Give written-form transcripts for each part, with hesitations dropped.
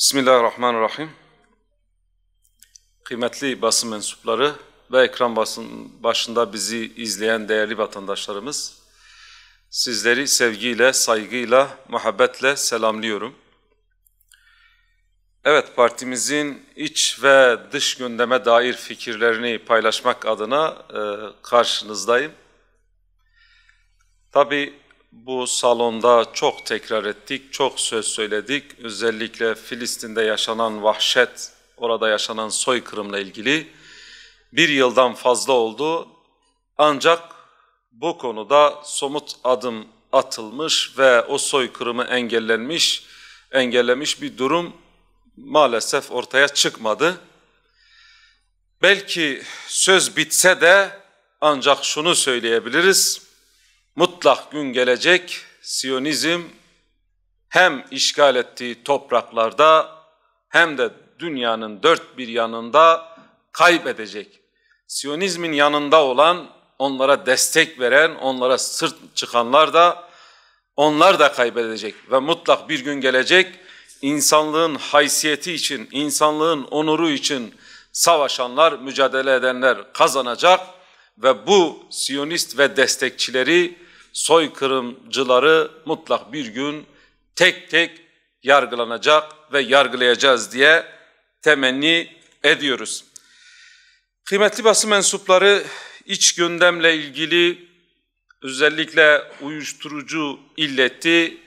Bismillahirrahmanirrahim. Kıymetli basın mensupları ve ekran başında bizi izleyen değerli vatandaşlarımız, sizleri sevgiyle, saygıyla, muhabbetle selamlıyorum. Evet, partimizin iç ve dış gündeme dair fikirlerini paylaşmak adına karşınızdayım. Tabii bu salonda çok tekrar ettik, çok söz söyledik. Özellikle Filistin'de yaşanan vahşet, orada yaşanan soykırımla ilgili bir yıldan fazla oldu. Ancak bu konuda somut adım atılmış ve o soykırımı engellemiş bir durum maalesef ortaya çıkmadı. Belki söz bitse de ancak şunu söyleyebiliriz: mutlak gün gelecek, Siyonizm hem işgal ettiği topraklarda hem de dünyanın dört bir yanında kaybedecek. Siyonizmin yanında olan, onlara destek veren, onlara sırt çıkanlar da, onlar da kaybedecek. Ve mutlak bir gün gelecek, insanlığın haysiyeti için, insanlığın onuru için savaşanlar, mücadele edenler kazanacak ve bu Siyonist ve destekçileri, soykırımcıları mutlak bir gün tek tek yargılanacak ve yargılayacağız diye temenni ediyoruz. Kıymetli basın mensupları, iç gündemle ilgili özellikle uyuşturucu illeti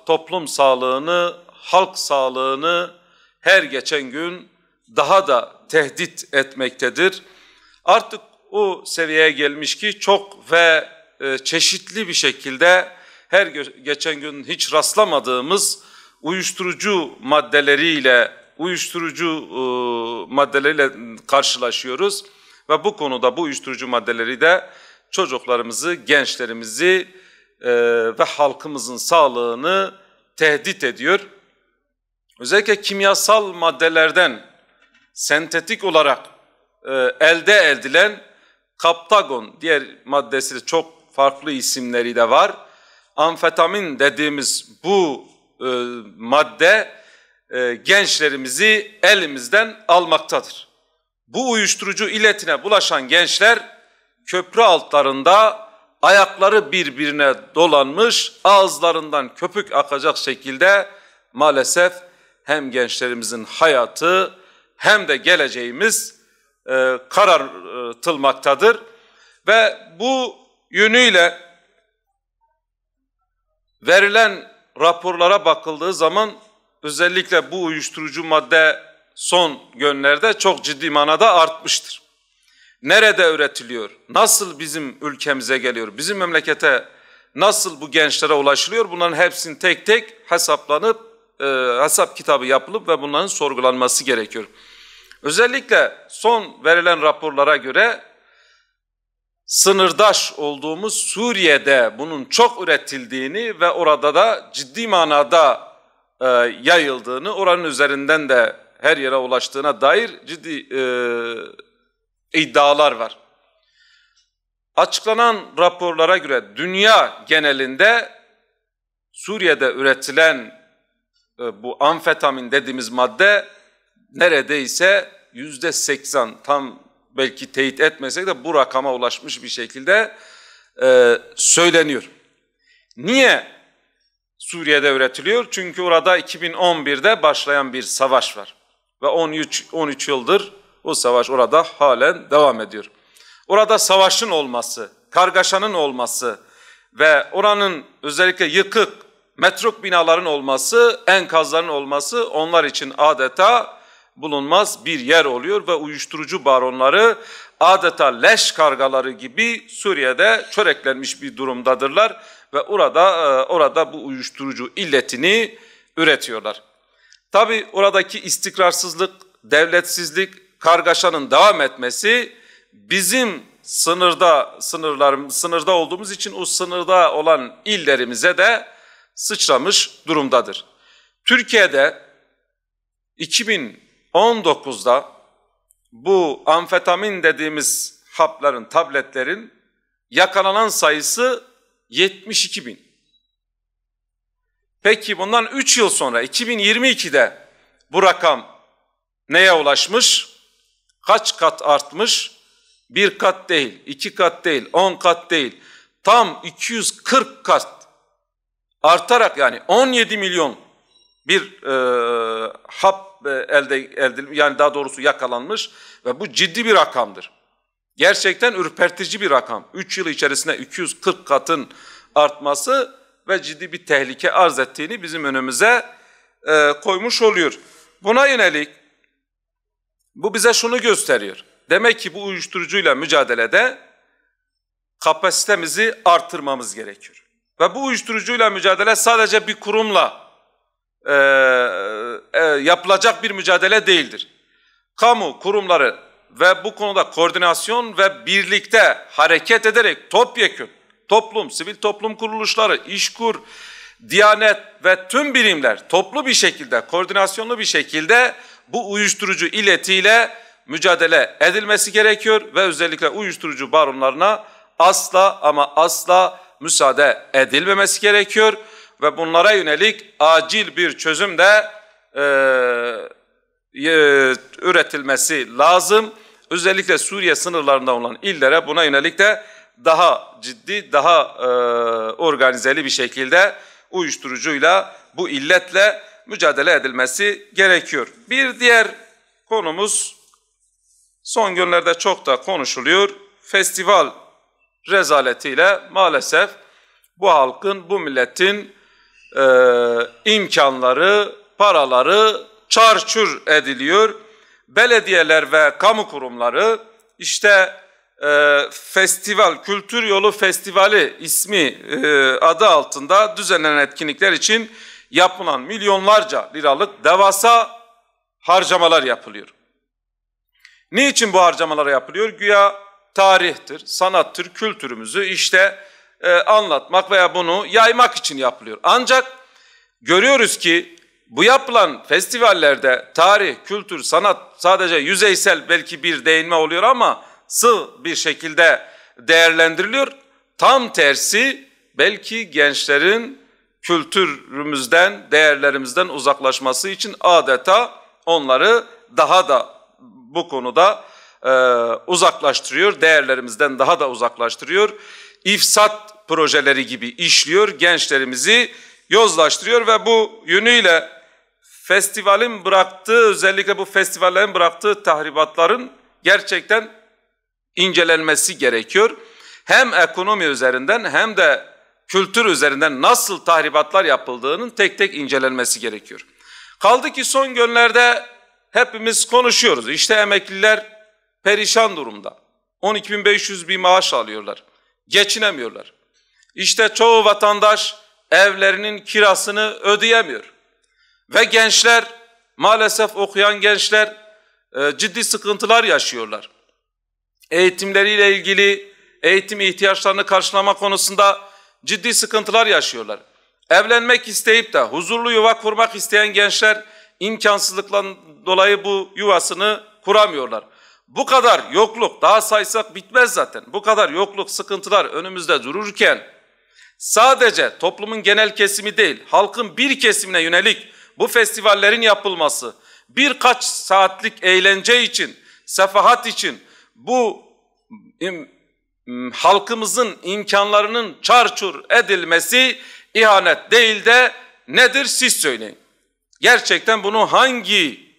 toplum sağlığını, halk sağlığını her geçen gün daha da tehdit etmektedir. Artık o seviyeye gelmiş ki çok ve çeşitli bir şekilde her geçen gün hiç rastlamadığımız uyuşturucu maddeleriyle karşılaşıyoruz. Ve bu konuda bu uyuşturucu maddeleri de çocuklarımızı, gençlerimizi ve halkımızın sağlığını tehdit ediyor. Özellikle kimyasal maddelerden sentetik olarak elde edilen Kaptagon, diğer maddesi de çok farklı isimleri de var. Amfetamin dediğimiz bu madde gençlerimizi elimizden almaktadır. Bu uyuşturucu illetine bulaşan gençler köprü altlarında ayakları birbirine dolanmış, ağızlarından köpük akacak şekilde maalesef hem gençlerimizin hayatı hem de geleceğimiz karartılmaktadır. Ve bu yönüyle verilen raporlara bakıldığı zaman özellikle bu uyuşturucu madde son günlerde çok ciddi manada artmıştır. Nerede üretiliyor? Nasıl bizim ülkemize geliyor? Bizim memlekete nasıl bu gençlere ulaşılıyor? Bunların hepsinin tek tek hesaplanıp, hesap kitabı yapılıp ve bunların sorgulanması gerekiyor. Özellikle son verilen raporlara göre sınırdaş olduğumuz Suriye'de bunun çok üretildiğini ve orada da ciddi manada yayıldığını, oranın üzerinden de her yere ulaştığına dair ciddi iddialar var. Açıklanan raporlara göre dünya genelinde Suriye'de üretilen bu amfetamin dediğimiz madde neredeyse %80, tam belki teyit etmesek de bu rakama ulaşmış bir şekilde söyleniyor. Niye Suriye'de üretiliyor? Çünkü orada 2011'de başlayan bir savaş var. Ve 13 yıldır o savaş orada halen devam ediyor. Orada savaşın olması, kargaşanın olması ve oranın özellikle yıkık, metruk binaların olması, enkazların olması onlar için adeta bulunmaz bir yer oluyor ve uyuşturucu baronları adeta leş kargaları gibi Suriye'de çöreklenmiş bir durumdadırlar ve orada bu uyuşturucu illetini üretiyorlar. Tabii oradaki istikrarsızlık, devletsizlik, kargaşanın devam etmesi bizim sınırda olduğumuz için o sınırda olan illerimize de sıçramış durumdadır. Türkiye'de 2019'da bu amfetamin dediğimiz hapların, tabletlerin yakalanan sayısı 72.000. Peki bundan 3 yıl sonra 2022'de bu rakam neye ulaşmış? Kaç kat artmış? 1 kat değil, 2 kat değil, 10 kat değil. Tam 240 kat artarak, yani 17 milyon bir hap yani daha doğrusu yakalanmış ve bu ciddi bir rakamdır. Gerçekten ürpertici bir rakam. 3 yıl içerisinde 240 katın artması ve ciddi bir tehlike arz ettiğini bizim önümüze koymuş oluyor. Buna yönelik bu bize şunu gösteriyor. Demek ki bu uyuşturucuyla mücadelede kapasitemizi artırmamız gerekiyor. Ve bu uyuşturucuyla mücadele sadece bir kurumla yapılacak bir mücadele değildir. Kamu kurumları ve bu konuda koordinasyon ve birlikte hareket ederek topyekün toplum, sivil toplum kuruluşları, İşkur, Diyanet ve tüm birimler toplu bir şekilde, koordinasyonlu bir şekilde bu uyuşturucu illetiyle mücadele edilmesi gerekiyor ve özellikle uyuşturucu baronlarına asla ama asla müsaade edilmemesi gerekiyor ve bunlara yönelik acil bir çözüm de üretilmesi lazım. Özellikle Suriye sınırlarında olan illere buna yönelik de daha ciddi, daha organizeli bir şekilde uyuşturucuyla, bu illetle mücadele edilmesi gerekiyor. Bir diğer konumuz, son günlerde çok da konuşuluyor, festival rezaletiyle maalesef bu halkın, bu milletin imkanları, paraları çarçur ediliyor. Belediyeler ve kamu kurumları işte festival, Kültür Yolu Festivali ismi adı altında düzenlenen etkinlikler için yapılan milyonlarca liralık devasa harcamalar yapılıyor. Niçin bu harcamalar yapılıyor? Güya tarihtir, sanattır, kültürümüzü işte anlatmak veya bunu yaymak için yapılıyor. Ancak görüyoruz ki bu yapılan festivallerde tarih, kültür, sanat sadece yüzeysel belki bir değinme oluyor ama sığ bir şekilde değerlendiriliyor. Tam tersi belki gençlerin kültürümüzden, değerlerimizden uzaklaşması için adeta onları daha da bu konuda uzaklaştırıyor, değerlerimizden daha da uzaklaştırıyor. İfsat projeleri gibi işliyor, gençlerimizi yozlaştırıyor ve bu yönüyle festivalin bıraktığı, özellikle bu festivallerin bıraktığı tahribatların gerçekten incelenmesi gerekiyor. Hem ekonomi üzerinden hem de kültür üzerinden nasıl tahribatlar yapıldığının tek tek incelenmesi gerekiyor. Kaldı ki son günlerde hepimiz konuşuyoruz. İşte emekliler perişan durumda. 12.500 bir maaş alıyorlar. Geçinemiyorlar. İşte çoğu vatandaş evlerinin kirasını ödeyemiyor. Ve gençler, maalesef okuyan gençler ciddi sıkıntılar yaşıyorlar. Eğitimleriyle ilgili, eğitim ihtiyaçlarını karşılama konusunda ciddi sıkıntılar yaşıyorlar. Evlenmek isteyip de huzurlu yuva kurmak isteyen gençler imkansızlıktan dolayı bu yuvasını kuramıyorlar. Bu kadar yokluk, daha saysak bitmez zaten. Bu kadar yokluk, sıkıntılar önümüzde dururken sadece toplumun genel kesimi değil, halkın bir kesimine yönelik bu festivallerin yapılması, birkaç saatlik eğlence için, sefahat için bu halkımızın imkanlarının çarçur edilmesi ihanet değil de nedir siz söyleyin. Gerçekten bunu hangi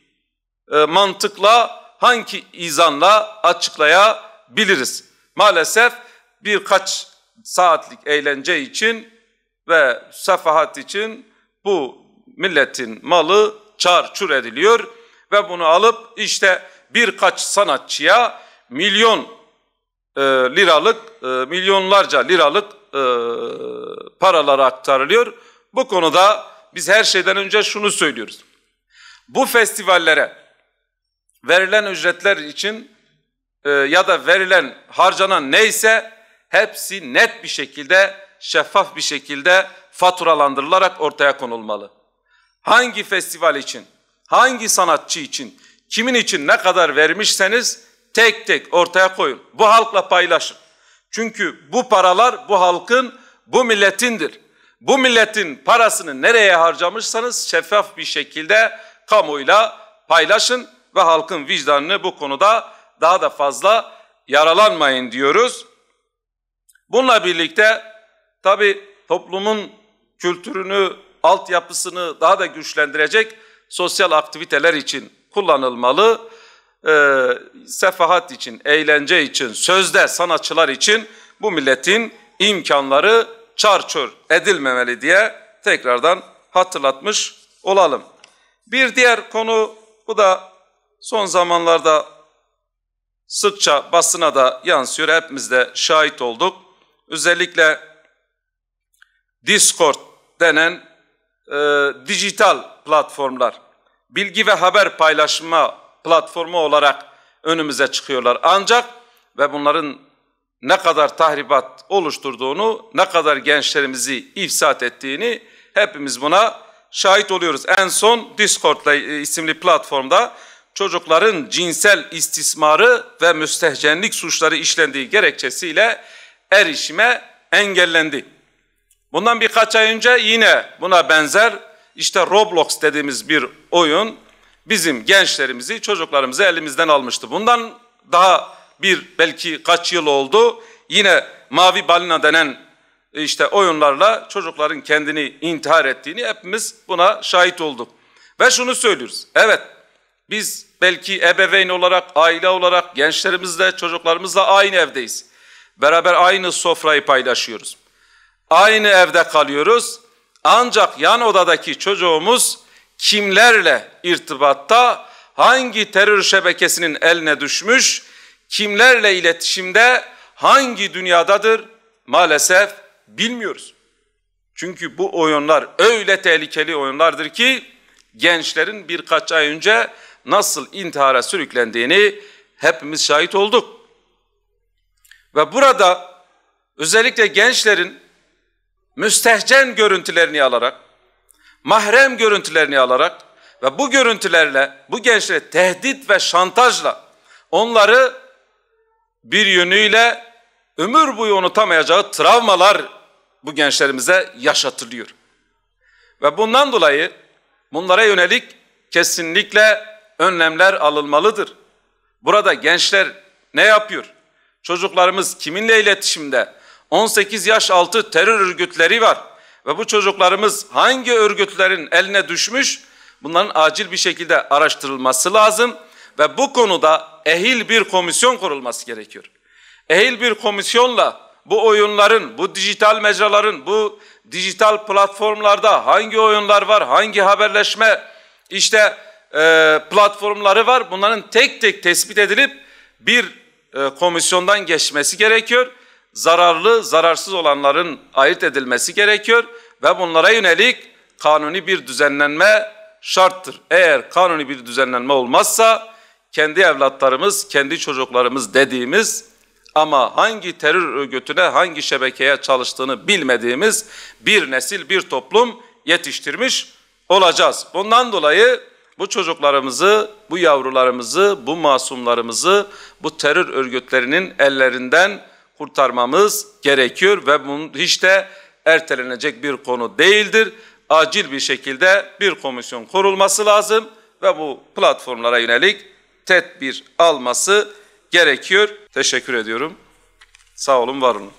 mantıkla, hangi izanla açıklayabiliriz? Maalesef birkaç saatlik eğlence için ve sefahat için bu milletin malı çarçur ediliyor ve bunu alıp işte birkaç sanatçıya milyonlarca liralık paralara aktarılıyor. Bu konuda biz her şeyden önce şunu söylüyoruz. Bu festivallere verilen ücretler için ya da verilen, harcanan neyse hepsi net bir şekilde, şeffaf bir şekilde faturalandırılarak ortaya konulmalı. Hangi festival için, hangi sanatçı için, kimin için ne kadar vermişseniz tek tek ortaya koyun. Bu halkla paylaşın. Çünkü bu paralar bu halkın, bu milletindir. bu milletin parasını nereye harcamışsanız şeffaf bir şekilde kamuoyuyla paylaşın ve halkın vicdanını bu konuda daha da fazla yaralanmayın diyoruz. Bununla birlikte tabii toplumun kültürünü, altyapısını daha da güçlendirecek sosyal aktiviteler için kullanılmalı. Sefahat için, eğlence için, sözde sanatçılar için bu milletin imkanları çarçur edilmemeli diye tekrardan hatırlatmış olalım. Bir diğer konu, bu da son zamanlarda sıkça basına da yansıyor, hepimiz de şahit olduk. Özellikle Discord denen dijital platformlar, bilgi ve haber paylaşma platformu olarak önümüze çıkıyorlar. Ancak ve bunların ne kadar tahribat oluşturduğunu, ne kadar gençlerimizi ifsat ettiğini hepimiz buna şahit oluyoruz. En son Discord isimli platformda çocukların cinsel istismarı ve müstehcenlik suçları işlendiği gerekçesiyle erişime engellendi. Bundan birkaç ay önce yine buna benzer işte Roblox dediğimiz bir oyun bizim gençlerimizi, çocuklarımızı elimizden almıştı. Bundan daha belki kaç yıl oldu. Yine Mavi Balina denen işte oyunlarla çocukların kendini intihar ettiğini hepimiz buna şahit olduk. Ve şunu söylüyoruz. Evet, biz belki ebeveyn olarak, aile olarak gençlerimizle, çocuklarımızla aynı evdeyiz. Beraber aynı sofrayı paylaşıyoruz. Aynı evde kalıyoruz. Ancak yan odadaki çocuğumuz kimlerle irtibatta, hangi terör şebekesinin eline düşmüş, kimlerle iletişimde, hangi dünyadadır maalesef bilmiyoruz. Çünkü bu oyunlar öyle tehlikeli oyunlardır ki gençlerin birkaç ay önce nasıl intihara sürüklendiğini hepimiz şahit olduk. Ve burada özellikle gençlerin müstehcen görüntülerini alarak, mahrem görüntülerini alarak ve bu görüntülerle, bu gençlere tehdit ve şantajla onları bir yönüyle ömür boyu unutamayacağı travmalar bu gençlerimize yaşatılıyor. Ve bundan dolayı bunlara yönelik kesinlikle önlemler alınmalıdır. Burada gençler ne yapıyor? Çocuklarımız kiminle iletişimde? 18 yaş altı terör örgütleri var. Ve bu çocuklarımız hangi örgütlerin eline düşmüş? Bunların acil bir şekilde araştırılması lazım. Ve bu konuda ehil bir komisyon kurulması gerekiyor. Ehil bir komisyonla bu oyunların, bu dijital mecraların, bu dijital platformlarda hangi oyunlar var, hangi haberleşme platformları var, bunların tek tek tespit edilip bir komisyondan geçmesi gerekiyor. Zararlı, zararsız olanların ayırt edilmesi gerekiyor ve bunlara yönelik kanuni bir düzenlenme şarttır. Eğer kanuni bir düzenlenme olmazsa kendi evlatlarımız, kendi çocuklarımız dediğimiz ama hangi terör örgütüne, hangi şebekeye çalıştığını bilmediğimiz bir nesil, bir toplum yetiştirmiş olacağız. Bundan dolayı bu çocuklarımızı, bu yavrularımızı, bu masumlarımızı bu terör örgütlerinin ellerinden kurtarmamız gerekiyor ve bunun hiç de ertelenecek bir konu değildir. Acil bir şekilde bir komisyon kurulması lazım ve bu platformlara yönelik tedbir alması gerekiyor. Teşekkür ediyorum. Sağ olun, var olun.